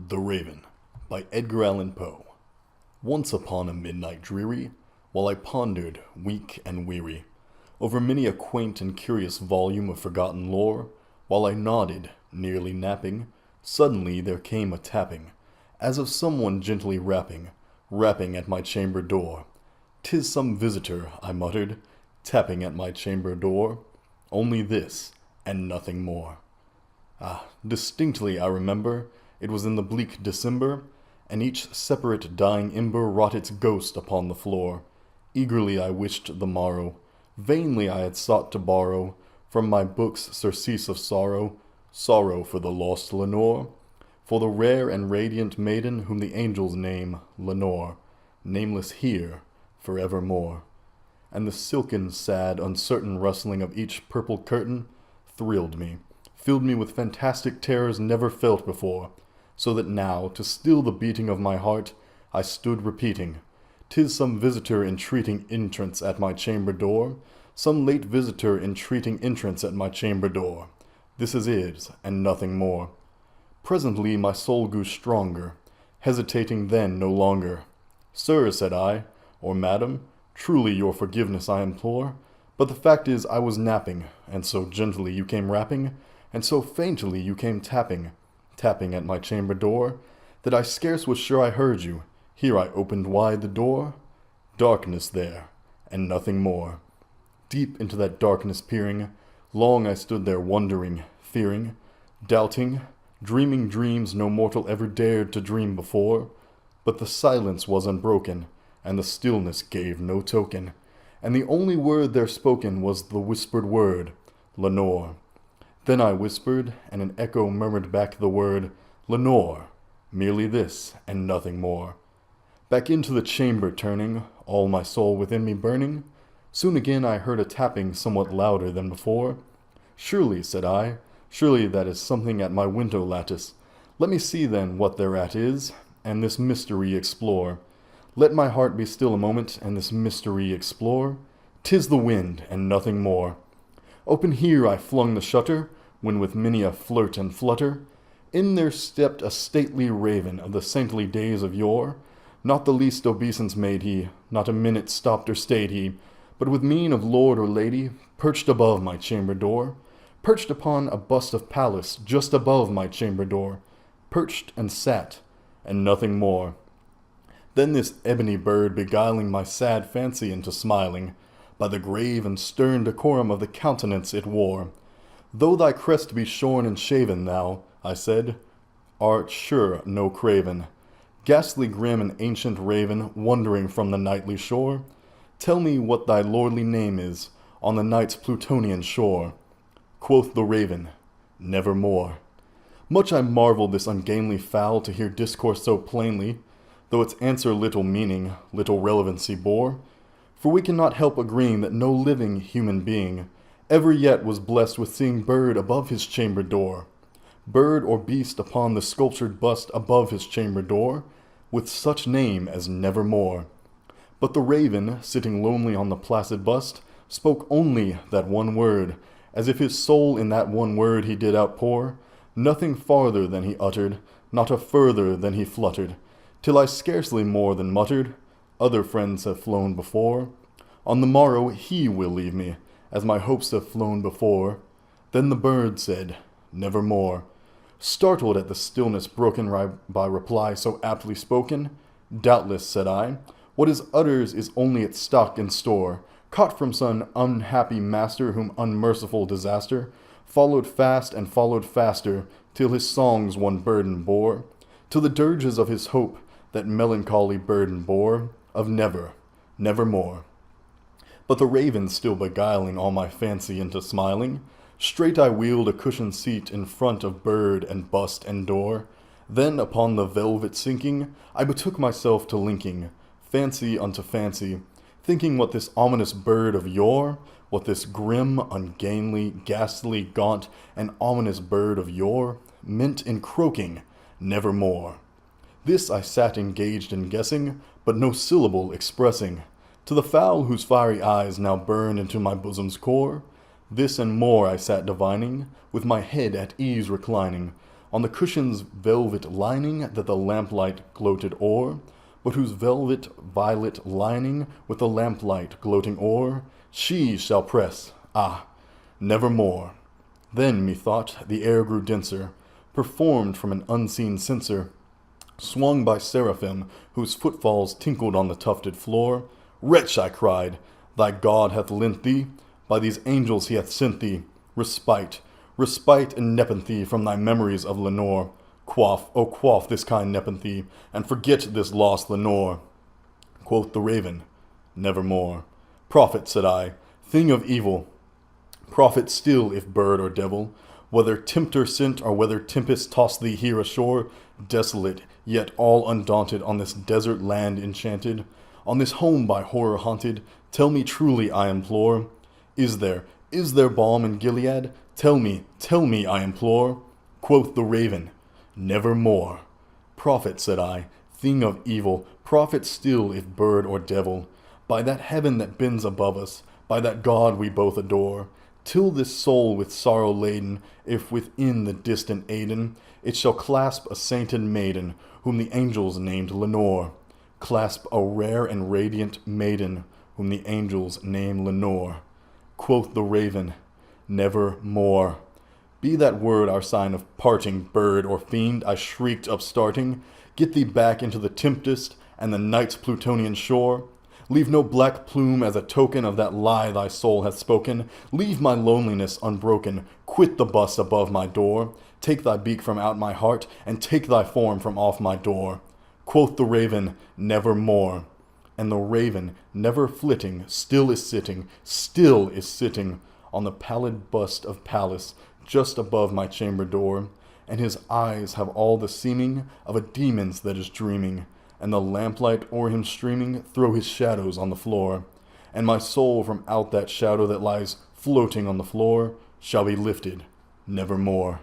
The Raven by Edgar Allan Poe. Once upon a midnight dreary, while I pondered, weak and weary, over many a quaint and curious volume of forgotten lore, while I nodded, nearly napping, suddenly there came a tapping, as of someone gently rapping at my chamber door. "'Tis some visitor," I muttered, tapping at my chamber door. Only this, and nothing more. Distinctly I remember, it was in the bleak December, and each separate dying ember wrought its ghost upon the floor. Eagerly I wished the morrow. Vainly I had sought to borrow from my books surcease of sorrow, sorrow for the lost Lenore, for the rare and radiant maiden whom the angels name Lenore, nameless here forevermore. And the silken, sad, uncertain rustling of each purple curtain thrilled me, filled me with fantastic terrors never felt before, so that now, to still the beating of my heart, I stood repeating, "'Tis some visitor entreating entrance at my chamber door, some late visitor entreating entrance at my chamber door. This is it, and nothing more." Presently my soul grew stronger, hesitating then no longer. "Sir," said I, "or madam, truly your forgiveness I implore, but the fact is I was napping, and so gently you came rapping, and so faintly you came tapping at my chamber door, that I scarce was sure I heard you. Here I opened wide the door. Darkness there, and nothing more. Deep into that darkness peering, long I stood there wondering, fearing, doubting, dreaming dreams no mortal ever dared to dream before. But the silence was unbroken, and the stillness gave no token, and the only word there spoken was the whispered word, Lenore. Then I whispered, and an echo murmured back the word, Lenore, merely this, and nothing more. Back into the chamber turning, all my soul within me burning, soon again I heard a tapping somewhat louder than before. "Surely," said I, "surely that is something at my window lattice. Let me see then what thereat is, and this mystery explore. Let my heart be still a moment, and this mystery explore. 'Tis the wind, and nothing more." Open here I flung the shutter, when with many a flirt and flutter, in there stepped a stately raven of the saintly days of yore. Not the least obeisance made he, not a minute stopped or stayed he, but with mien of lord or lady, perched above my chamber door, perched upon a bust of Pallas just above my chamber door, perched and sat, and nothing more. Then this ebony bird beguiling my sad fancy into smiling, by the grave and stern decorum of the countenance it wore. "Though thy crest be shorn and shaven, thou," I said, "art sure no craven, ghastly grim and ancient raven, wandering from the nightly shore. Tell me what thy lordly name is, on the night's Plutonian shore." Quoth the raven, "Nevermore." Much I marveled this ungainly fowl to hear discourse so plainly, though its answer little meaning, little relevancy bore. For we cannot help agreeing that no living human being ever yet was blessed with seeing bird above his chamber door, bird or beast upon the sculptured bust above his chamber door, with such name as Nevermore. But the raven, sitting lonely on the placid bust, spoke only that one word, as if his soul in that one word he did outpour, nothing farther than he uttered, not a further than he fluttered, till I scarcely more than muttered, "Other friends have flown before. On the morrow he will leave me, as my hopes have flown before." Then the bird said, "Nevermore." Startled at the stillness broken by reply so aptly spoken, "Doubtless," said I, "what it utters is only its stock and store, caught from some unhappy master whom unmerciful disaster followed fast and followed faster, till his songs one burden bore, till the dirges of his hope that melancholy burden bore, of nevermore." But the raven still beguiling all my fancy into smiling, straight I wheeled a cushioned seat in front of bird and bust and door. Then upon the velvet sinking, I betook myself to linking fancy unto fancy, thinking what this ominous bird of yore, what this grim, ungainly, ghastly, gaunt, and ominous bird of yore meant in croaking "Nevermore." This I sat engaged in guessing, but no syllable expressing. To the fowl whose fiery eyes now burned into my bosom's core, this and more I sat divining, with my head at ease reclining, on the cushion's velvet lining that the lamplight gloated o'er, but whose velvet violet lining with the lamplight gloating o'er, she shall press, ah, nevermore. Then, methought, the air grew denser, performed from an unseen censer, swung by seraphim, whose footfalls tinkled on the tufted floor. Wretch, I cried, thy God hath lent thee, by these angels he hath sent thee, respite, respite and nepenthe from thy memories of Lenore. Quaff, oh quaff this kind nepenthe, and forget this lost Lenore. Quoth the raven, nevermore. Prophet, said I, thing of evil, prophet still if bird or devil, whether tempter sent or whether tempest tossed thee here ashore, desolate, yet all undaunted on this desert land enchanted, on this home by horror haunted, tell me truly, I implore, is there balm in Gilead? Tell me, I implore. Quoth the raven, nevermore. Prophet, said I, thing of evil, prophet still if bird or devil, by that heaven that bends above us, by that God we both adore, till this soul with sorrow laden, if within the distant Aidenn, it shall clasp a sainted maiden, whom the angels named Lenore, clasp a rare and radiant maiden, whom the angels name Lenore. Quoth the raven, nevermore. Be that word our sign of parting, bird or fiend, I shrieked upstarting. Get thee back into the tempest and the night's Plutonian shore. Leave no black plume as a token of that lie thy soul hath spoken. Leave my loneliness unbroken. Quit the bust above my door. Take thy beak from out my heart, and take thy form from off my door. Quoth the raven, nevermore. And the raven, never flitting, still is sitting on the pallid bust of Pallas, just above my chamber door, and his eyes have all the seeming of a demon's that is dreaming, and the lamplight o'er him streaming throw his shadows on the floor, and my soul from out that shadow that lies floating on the floor shall be lifted nevermore.